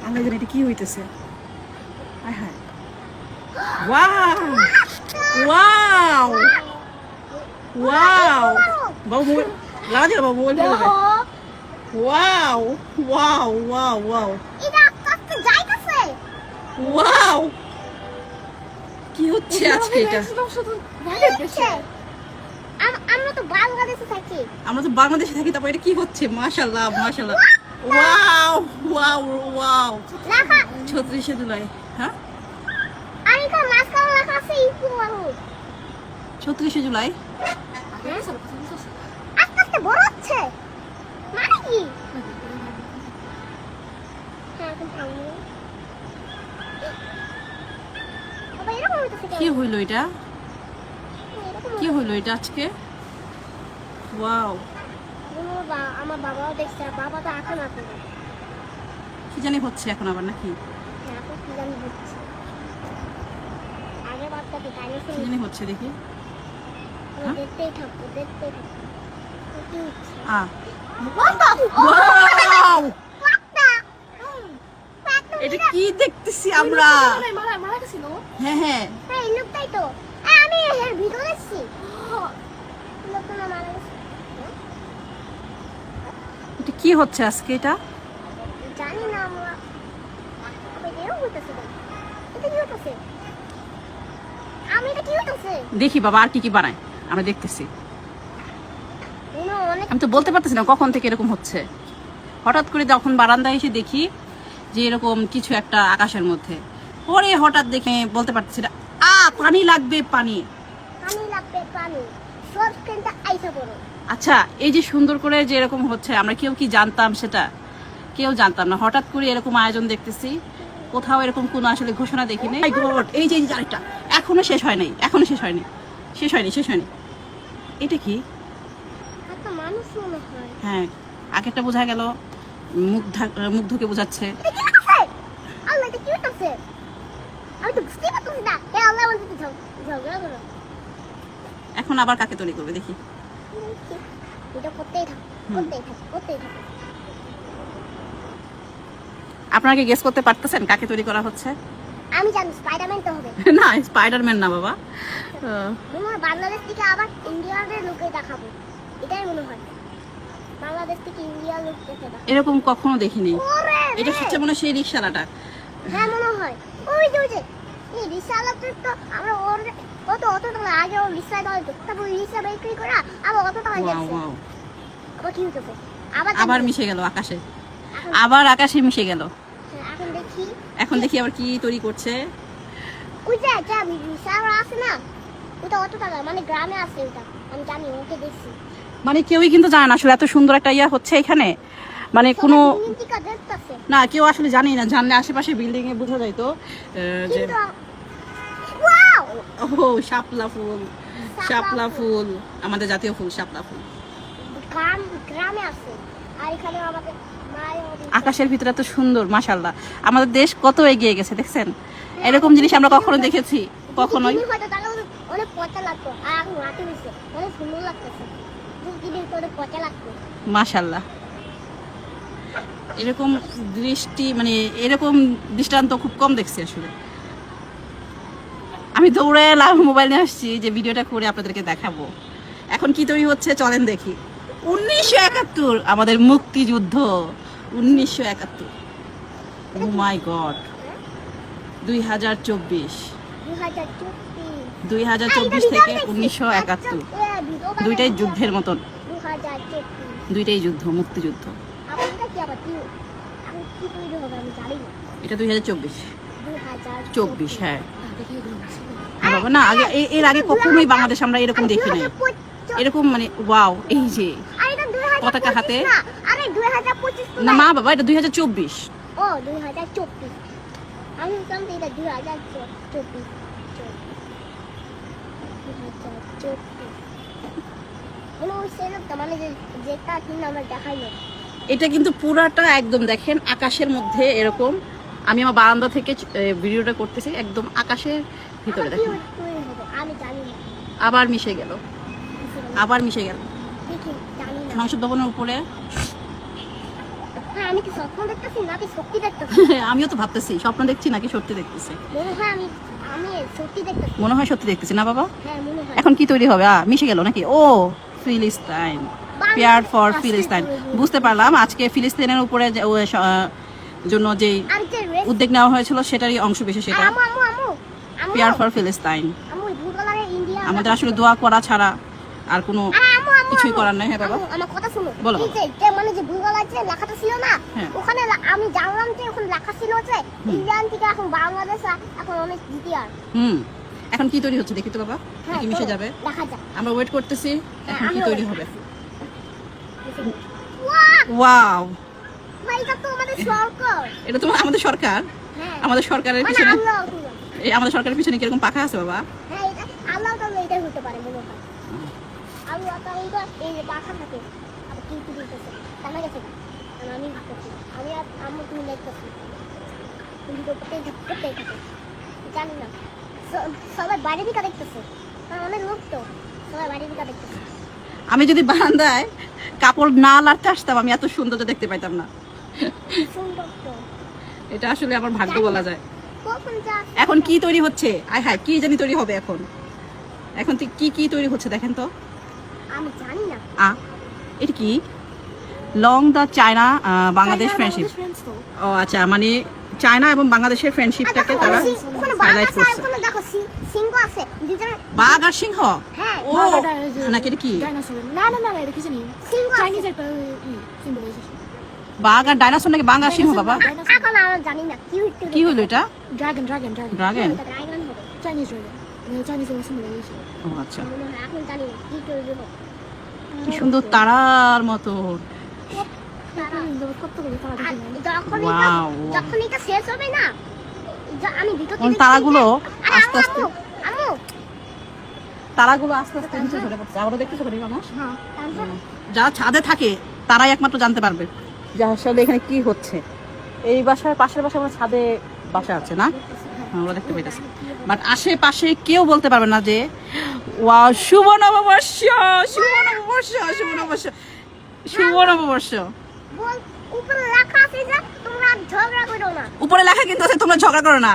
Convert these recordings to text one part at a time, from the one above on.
আল্লাহ জানে এটা কি হইতেছে। হায় হায়, ওয়াও ওয়াও ওয়াও, বাবু মোবাইল লাগা দিল, বাবু মোবাইল ফেলে দেবে। ওয়াও ওয়াও ওয়াও ওয়াও, এটা আস্তে যাইতেছে। ওয়াও, কি হচ্ছে আজকে এটা? আমরা তো বাংলাদেশে থাকি। আমরা তো বাংলাদেশে থাকি, তারপর এটা কি হচ্ছে? মাশাআল্লাহ মাশাআল্লাহ, ওয়াও ওয়াও ওয়াও। লেখা 36 জুলাই, হ্যাঁ আমি তো মাঝখানে লেখা আছে ইকু মানুষ। 36 জুলাই। আস্তে আস্তে বড় হচ্ছে মানে কি? হ্যাঁ এখন থামো। বাবা এরকম হইতেছে কি কেন? হইলো এটা? এরকম কি হইলো এটা আজকে? ওয়াও, আমার বাবাও দেখছে, বাবা তো এখন আছে। কি জানি হচ্ছে এখন আবার নাকি? এখন কি জানি হচ্ছে। আগে বাচ্চাকে ডাইনোসর কি জানি হচ্ছে দেখি। হ্যাঁ? দেখতেই থাকবো, দেখতেই থাকবো। কি হচ্ছে? ওয়াও, পাতা। এটা কি দেখতেছি আমরা? মারা গেছিল। হ্যাঁ হ্যাঁ, হ্যাঁ এই লোকটাই তো। আমি এর ভিডিও দেখছি। লোকটা না মারা গেছে। এটা কি হচ্ছে আজকে এটা? জানি না আমরা। আবে এরকম হইতেছে কেন? এটা কি হইতেছে? আমি এটা কি হইতেছে? দেখি বাবা আর কি কি বানায়, আমরা দেখতেছি। অনেক আমি তো বলতে পারতেছি না কখন থেকে এরকম হচ্ছে। হঠাৎ করে যখন বারান্দায় এসে দেখি যে এরকম কিছু একটা আকাশের মধ্যে, পরে হঠাৎ দেখে বলতে পারতেছি না। পানি লাগবে, পানি। পানি লাগবে, পানি। সব স্ক্রিনটা আইসা পড়ো। আচ্ছা, এই যে সুন্দর করে যে এরকম হচ্ছে, আমরা কেউ কি জানতাম সেটা? কেউ জানতাম না, হঠাৎ করে এরকম আয়োজন দেখতেছি। কোথাও এরকম কোনো আসলে ঘোষণা দেখিনি। My God, এই যে আরেকটা এখনো শেষ হয় নাই, এখনো শেষ হয়নি, শেষ হয়নি, শেষ হয়নি। এটা কি? একটা মানুষ মনে হয়। হ্যাঁ, আগেরটা বোঝা গেল মুগ্ধকে বোঝাচ্ছে। এটা কি হইতেছে? আল্লাহ এটা কি হইতেছে? আমি তো বুঝতেই পারতেছি না। হে আল্লাহ আমাদের তো ঝগড়া করো। এখন আবার কাকে তৈরি করবে দেখি। এটা করতেই থাক, করতেই থাক, করতেই থাক। আপনারা কি গেস করতে পারতেছেন কাকে তৈরি করা হচ্ছে? আমি জানি স্পাইডারম্যান তো হবে। না, স্পাইডারম্যান না বাবা। মনে হয় বাংলাদেশ থেকে আবার ইন্ডিয়ার লোকে দেখাবো, এটাই মনে হয়। বাংলাদেশ থেকে ইন্ডিয়ার লোক দেখে দেখাবো। এরকম কখনো দেখিনি। ওরে এটা রে! হচ্ছে মনে হয় সেই রিকশালাটা। হ্যাঁ মনে হয়। ওই যে এই রিক্সাওয়ালাটা তো আমরা কত অত টাকা আগে ও রিক্সায় ধরতো, তারপর রিক্সা বিক্রি করে আবার অত টাকা ওয়াও যাচ্ছে। ওয়াও, আবার কি হইতেছে? আবার মিশে গেল আকাশে, আবার আকাশে মিশে গেল। এখন দেখি, এখন দেখি আবার কি তৈরি করছে। ওই যে একটা রিক্সাওয়ালা আছে না, ওটা অত টাকা মানে গ্রামে আছে ওটা, আমি জানি, ওকে দেখছি। মানে কেউই কিন্তু জানে না আসলে এত সুন্দর একটা ইয়া হচ্ছে এখানে, মানে কোনো না কেউ আসলে জানেই না। জানলে আশেপাশে বিল্ডিং এ বোঝা যাইতো যে ও শাপলা ফুল, শাপলা ফুল আমাদের জাতীয় ফুল, শাপলা ফুল। গ্রামে আছে আর এখানে আমাদের আকাশের ভিতরে এত সুন্দর, মাশাআল্লাহ। আমাদের দেশ কত এগিয়ে গেছে দেখছেন। এরকম জিনিস আমরা কখনো দেখেছি? কখনোই। অনেক পচা লাগতো আর এখন রাতে হয়েছে অনেক সুন্দর লাগতেছে। মাশাআল্লাহ, এরকম দৃষ্টি মানে এরকম দৃষ্টান্ত খুব কম দেখছি আসলে। আমি দৌড়ে এলাম, মোবাইল নিয়ে আসছি যে ভিডিওটা করে আপনাদেরকে দেখাবো। এখন কি তৈরি হচ্ছে চলেন দেখি। 1971 আমাদের মুক্তিযুদ্ধ, 1971। ও মাই গড, 2024 থেকে 1971, দুইটাই যুদ্ধের মতন, দুইটাই যুদ্ধ, মুক্তিযুদ্ধ। এটা 2024, হ্যাঁ বাবা না, আগে এর আগে কখনোই বাংলাদেশ আমরা এরকম দেখি নাই। এরকম মানে ওয়াও, এই যে পতাকা হাতে। না মা বাবা, এটা 2024। ও 2024, আমি জানতাম এটা 2024। এটা কিন্তু পুরাটা একদম দেখেন আকাশের মধ্যে এরকম। আমি আমার বারান্দা থেকে ভিডিওটা করতেছি, একদম আকাশের ভিতরে দেখেন। আবার মিশে গেল, আবার মিশে গেল সংসদ ভবনের উপরে। হ্যাঁ আমি কি স্বপ্ন দেখতেছি নাকি সত্যি দেখতেছি? আমিও তো ভাবতেছি স্বপ্ন দেখছি নাকি সত্যি দেখতেছি। মনে হয় আমি আমি সত্যি দেখতেছি। মনে হয় সত্যি দেখতেছি না বাবা? হ্যাঁ মনে হয়। এখন কি তৈরি হবে? মিশে গেল নাকি? ও ফিলিস্তাইন, পেয়ার ফর ফিলিস্তাইন। বুঝতে পারলাম আজকে ফিলিস্তিনের উপরে জন্য যে আর যে রেস উদ্যোগ নেওয়া হয়েছিল সেটারই অংশ বিশেষ সেটা, আমু আমু আমু আমু পেয়ার ফর ফিলিস্তাইন। আমু ব্লু কালারের ইন্ডিয়া আমাদের আসলে দোয়া করা ছাড়া আর কোনো আমু আমু কিছুই করার নাই। হ্যাঁ বাবা আমু, আমার কথা শুনো। বলো। এই যে মানে যে ব্লু কালার যে লেখাটা ছিল না, হ্যাঁ। ওখানে আমি জানলাম যে ওখানে লেখা ছিল যে ইন্ডিয়ান থেকে এখন বাংলাদেশ এখন অনেক দ্বিতীয়। এখন কি তৈরি হচ্ছে দেখি তো বাবা, কি মিশে যাবে। দেখা যাক। আমরা ওয়েট করতেছি এখন কি আমিও তৈরি wait হবে। ওয়াও ওয়াও, ভাই এটা তো আমাদের সরকার। এটা তো আমাদের সরকার। হ্যাঁ আমাদের সরকারের মানে পিছনে, আল্লাহ এই আমাদের সরকারের পিছনে কিরকম পাখা আছে বাবা? হ্যাঁ এটা আল্লাহ তাআলা এটা হতে পারে মনে হয়। আল্লাহ তাআলা এই যে পাখা থাকে আবার কি কি দিতেছে জানা গেছে না। আর আমি ভাবতেছি আমি আর আম্মু তুমি দেখতেছি তুমি তো করতে থাকে জানি না সবাই বাইরে দিকে দেখতেছে অনেক লোক তো সবাই বাইরে দিকে দেখতেছে। আমি যদি বারান্দায় কাপড় না লাড়তে আসতাম আমি এত সৌন্দর্য দেখতে পাইতাম না। সুন্দর তো এটা আসলে আমার ভাগ্য বলা যায়। কখন যা এখন কি তৈরি হচ্ছে? আয় হায়, কি জানি তৈরি হবে এখন। এখন তো কি তৈরি হচ্ছে দেখেন তো। আমি জানি না। এটা কি? Long the China Bangladesh friendship. ও আচ্ছা, মানে চায়না এবং বাংলাদেশের ফ্রেন্ডশিপটাকে তারা ওখানে হাইলাইট বাঘ আছে করছে। ওখানে দেখো সিংহ আছে দুজনে বাঘ আর সিংহ? হ্যাঁ ও নাকি এটা কি? না এটা কিছু নেই। সিংহ আছে। চাইনিজ একটা সিম্বলাইজেশন। বাঘ আর ডাইনোসর নাকি? বাঘ আর সিংহ বাবা? এখন আমরা জানি না কি হইতে কি হলো এটা? Dragon dragon? ড্রাগন হবে চাইনিজ ড্রাগন চাইনিজ সিম্বলাইজেশন। ও আচ্ছা, মনে হয় এখন জানি না কি তৈরি হবে। কি সুন্দর তারার মতো। কতগুলো তারা আর দেখি Wow. যখন এটা শেষ হবে না আমি ভিতর কোন থেকে তারাগুলো আরে আস্তে আস্তে, আমু তারাগুলো আস্তে আস্তে নিচে ঝরে পড়ছে। আমরা দেখতেছো করি মানুষ হ্যাঁ যারা ছাদে থাকে তারাই একমাত্র জানতে পারবে যে আসলে এখানে কি হচ্ছে। এই বাসার পাশের বাসা আমার ছাদে বাসা আছে না, আমরা দেখতে পাইতেছি, বাট আশেপাশে কেউ বলতে পারবে না যে ওয়াও শুভ নববর্ষ, শুভ নববর্ষ, শুভ নববর্ষ, শুভ নববর্ষ। বল উপরে লেখা আছে যে তোমরা ঝগড়া করো না। উপরে লেখা কিন্তু আছে তোমরা ঝগড়া করো না।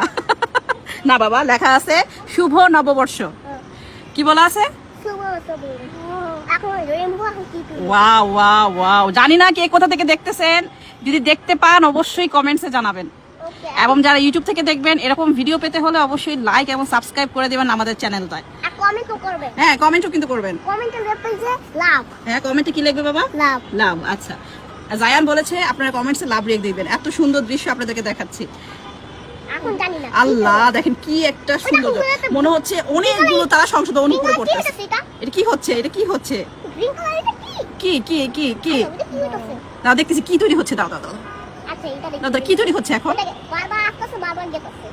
না বাবা, লেখা আছে শুভ নববর্ষ। কি বলা আছে? শুভ শুভ এখন রেমবো এখন কি তৈরি ওয়াও ওয়াও ওয়াও, জানি না কে কোথা থেকে দেখতেছেন, যদি দেখতে পান অবশ্যই কমেন্টসে জানাবেন। ওকে এবং যারা ইউটিউব থেকে দেখবেন এরকম ভিডিও পেতে হলে অবশ্যই লাইক এবং সাবস্ক্রাইব করে দিবেন আমাদের চ্যানেলটায়। আর কমেন্টও করবে। হ্যাঁ, কমেন্টও কিন্তু করবেন। কমেন্টে লিখবে যে লাভ হ্যাঁ, কমেন্টে কি লিখবে বাবা? লাভ। লাভ। আচ্ছা, জায়ান বলেছে আপনারা কমেন্টসে লাভ রেখে দিবেন। এত সুন্দর দৃশ্য আপনাদেরকে দেখাচ্ছি। এখন জানি না আল্লাহ, দেখেন কি একটা সৌন্দর্য, মনে হচ্ছে অনেকগুলো তারা সংসদ অনু করে পড়তেছে। এটা এটা কি হচ্ছে? এটা কি হচ্ছে? গ্রিন কালার এটা কি কি কি কি কি এটা কি হইতাছে? দাও দেখতেছি কি তৈরি হচ্ছে। দাও দাও দাও আচ্ছা এটা দাও, দেখি কি তৈরি হচ্ছে এখন? এটা বারবার আসতেছে বারবার যেতেছে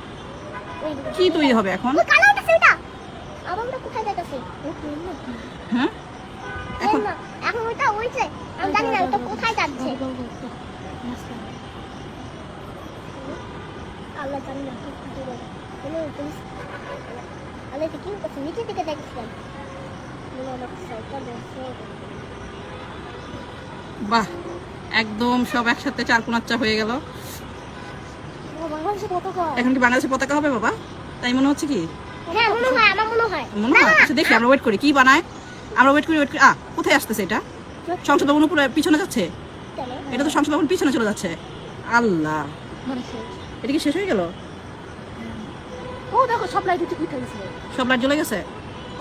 ওই দিকে। কি তৈরি হবে এখন? ওই কালারটা সেটা আমারটা কোথায় যাইতাছে হ্যাঁ, এখন এখন ওইটা ওইছে আমি জানি না ওটা কোথায় যাচ্ছে আল্লাহ জানি না কি করবে কোনো পুলিশ আল্লাহ কি করছে নিচে থেকে দেখছিলাম মনে আমার সাইকেল দেখছে বাহ, একদম সব একসাথে চারকোনাচ্চা হয়ে গেল। বাংলাদেশে পতাকা এখন কি বাংলাদেশের পতাকা হবে বাবা? তাই মনে হচ্ছে কি? হ্যাঁ মনে হয় আমার মনে হয় মনে হয়। আচ্ছা দেখি, আমরা ওয়েট করি কি বানায়। আমরা ওয়েট করি। কোথায় আসতেছে এটা? সংসদ ভবন উপরে পিছনে যাচ্ছে। চলো এটা তো সংসদ ভবন পিছনে চলে যাচ্ছে। আল্লাহ, এটা কি শেষ হয়ে গেল? ও দেখো সব লাইট উঠে গেছে। সব লাইট জ্বলে গেছে?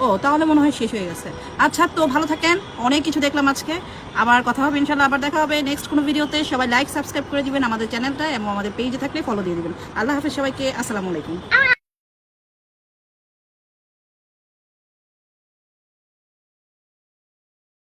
ও তাহলে মনে হয় শেষ হয়ে গেছে। আচ্ছা, তো ভালো থাকেন, অনেক কিছু দেখলাম আজকে। আবার কথা হবে ইনশাল্লাহ, আবার দেখা হবে নেক্সট কোনো ভিডিওতে। সবাই লাইক সাবস্ক্রাইব করে দিবেন আমাদের চ্যানেলটা এবং আমাদের পেজে থাকলে ফলো দিয়ে দিবেন। আল্লাহ হাফেজ সবাইকে, আসসালামু আলাইকুম।